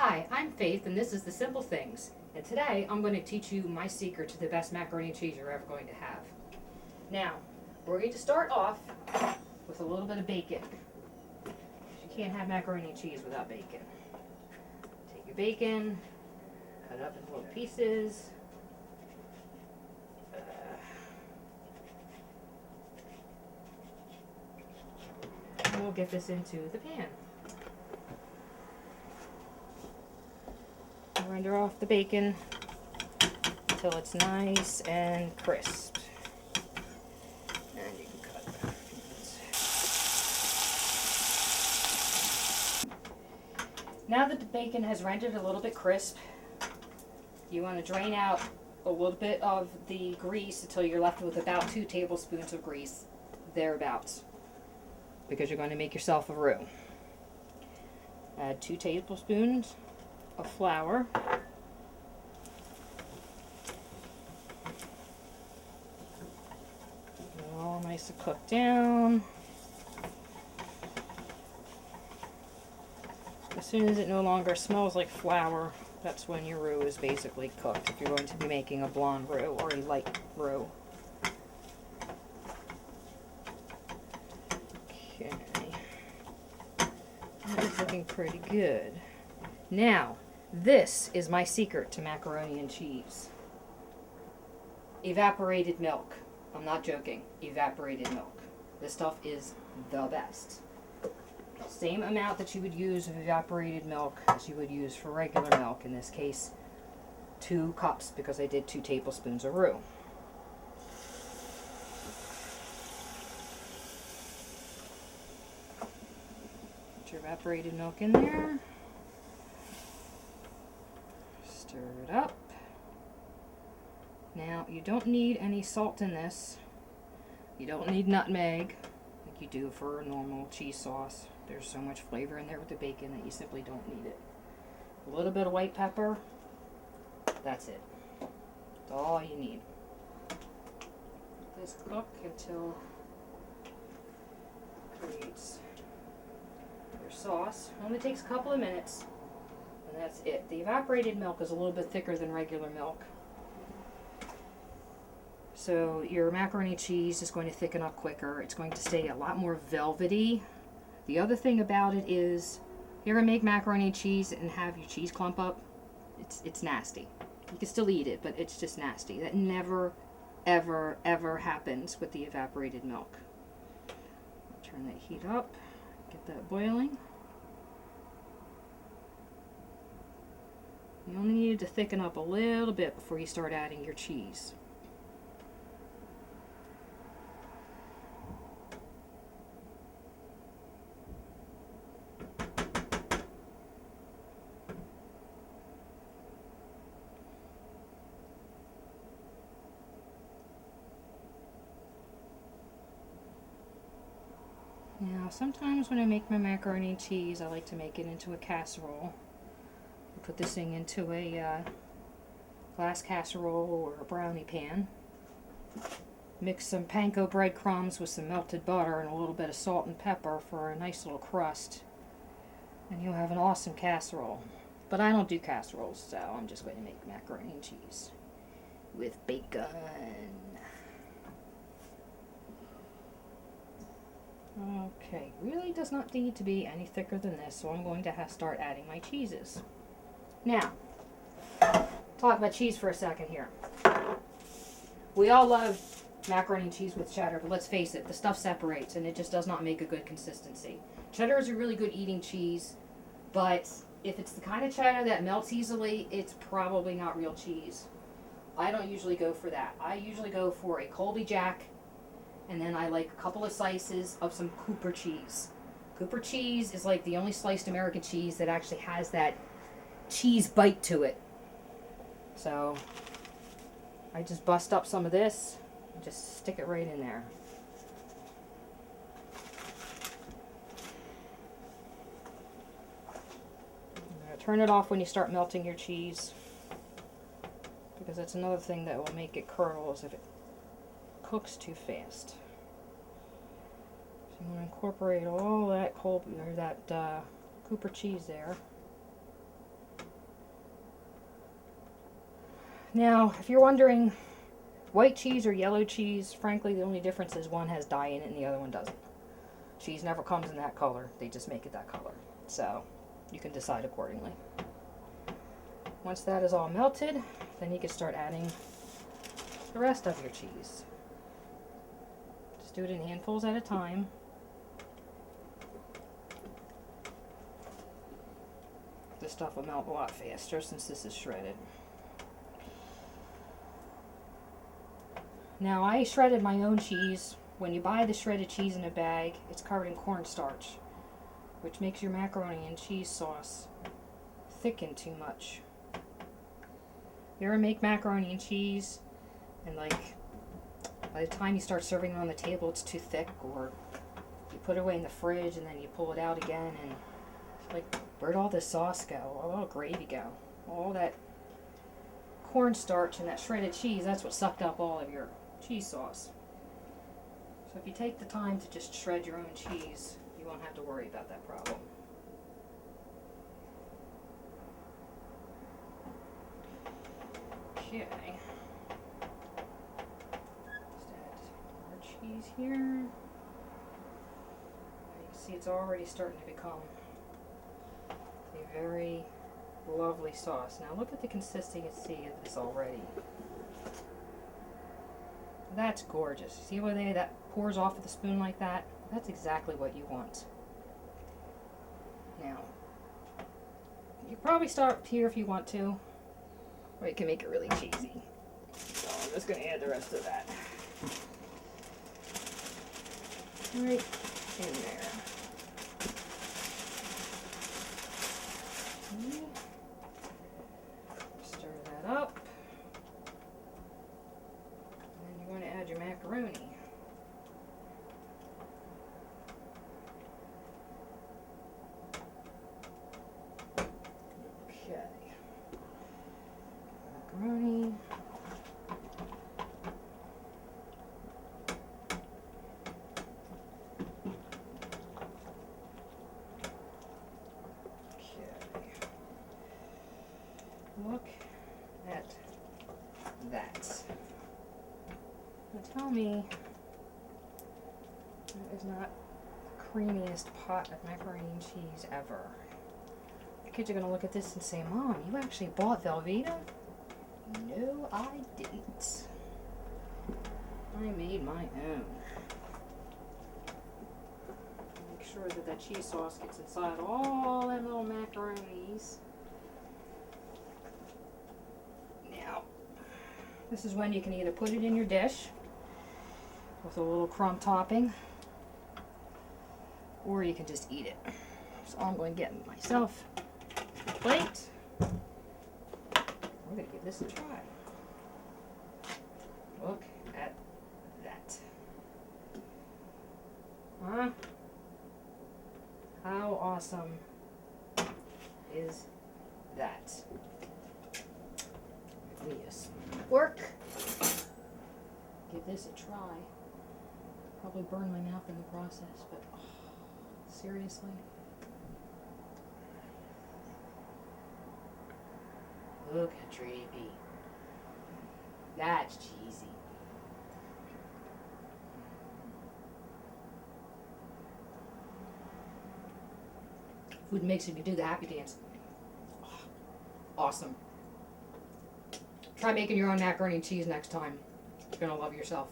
Hi, I'm Faith, and this is The Simple Things. And today I'm going to teach you my secret to the best macaroni and cheese you're ever going to have. Now, we're going to start off with a little bit of bacon. You can't have macaroni and cheese without bacon. Take your bacon, cut it up in little pieces. And we'll get this into the pan. Render off the bacon until it's nice and crisp. And you can cut that. Now that the bacon has rendered a little bit crisp, you want to drain out a little bit of the grease until you're left with about 2 tablespoons of grease, thereabouts, because you're going to make yourself a roux. Add 2 tablespoons of flour. All nice and cooked down. As soon as it no longer smells like flour, that's when your roux is basically cooked, if you're going to be making a blonde roux or a light roux. Okay. That is looking pretty good. Now, this is my secret to macaroni and cheese. Evaporated milk. I'm not joking. Evaporated milk. This stuff is the best. Same amount that you would use of evaporated milk as you would use for regular milk. In this case, 2 cups, because I did 2 tablespoons of roux. Put your evaporated milk in there. Stir it up. Now, you don't need any salt in this. You don't need nutmeg like you do for a normal cheese sauce. There's so much flavor in there with the bacon that you simply don't need it. A little bit of white pepper. That's it. That's all you need. Let this cook until it creates your sauce. It only takes a couple of minutes. And that's it. The evaporated milk is a little bit thicker than regular milk. So your macaroni cheese is going to thicken up quicker. It's going to stay a lot more velvety. The other thing about it is, you ever make macaroni and cheese and have your cheese clump up? It's nasty. You can still eat it, but it's just nasty. That never, ever, ever happens with the evaporated milk. Turn that heat up, get that boiling. You only need to thicken up a little bit before you start adding your cheese. Now, sometimes when I make my macaroni and cheese, I like to make it into a casserole. Put this thing into a glass casserole or a brownie pan. Mix some panko breadcrumbs with some melted butter and a little bit of salt and pepper for a nice little crust. And you'll have an awesome casserole. But I don't do casseroles, so I'm just going to make macaroni and cheese with bacon. Okay, really does not need to be any thicker than this, so I'm going to start adding my cheeses. Now, talk about cheese for a second here. We all love macaroni and cheese with cheddar, but let's face it, the stuff separates and it just does not make a good consistency. Cheddar is a really good eating cheese, but if it's the kind of cheddar that melts easily, it's probably not real cheese. I don't usually go for that. I usually go for a Colby Jack, and then I like a couple of slices of some Cooper cheese. Cooper cheese is like the only sliced American cheese that actually has that cheese bite to it. So I just bust up some of this and just stick it right in there. Turn it off when you start melting your cheese, because that's another thing that will make it curdle, is if it cooks too fast. So I'm going to incorporate all that Cooper cheese there. Now, if you're wondering, white cheese or yellow cheese, frankly, the only difference is one has dye in it and the other one doesn't. Cheese never comes in that color. They just make it that color. So, you can decide accordingly. Once that is all melted, then you can start adding the rest of your cheese. Just do it in handfuls at a time. This stuff will melt a lot faster since this is shredded. Now, I shredded my own cheese. When you buy the shredded cheese in a bag, it's covered in cornstarch, which makes your macaroni and cheese sauce thicken too much. You ever make macaroni and cheese and like by the time you start serving it on the table it's too thick, or you put it away in the fridge and then you pull it out again and like, where'd all this sauce go? All the gravy go? All that cornstarch and that shredded cheese, that's what sucked up all of your cheese sauce. So if you take the time to just shred your own cheese, you won't have to worry about that problem. Okay. Just add more cheese here. You can see it's already starting to become a very lovely sauce. Now look at the consistency of this already. That's gorgeous. See the way that pours off with the spoon like that? That's exactly what you want. Now, you can probably start here if you want to, or you can make it really cheesy. So I'm just going to add the rest of that right in there. Okay. Stir that up. And then you're going to add your macaroni. Okay. Macaroni. Look at that. Now tell me that is not the creamiest pot of macaroni and cheese ever. The kids are going to look at this and say, Mom, you actually bought Velveeta? No, I didn't. I made my own. Make sure that that cheese sauce gets inside all them little macaronis. This is when you can either put it in your dish with a little crumb topping, or you can just eat it. So I'm going to get myself a plate. We're going to give this a try. Look at that. Huh? How awesome is that? Let me just work. Give this a try. Probably burn my mouth in the process, but oh, seriously. Look at Drapey. That's cheesy. Food makes you do the happy dance. Oh, awesome. Try making your own macaroni and cheese next time. You're gonna love yourself.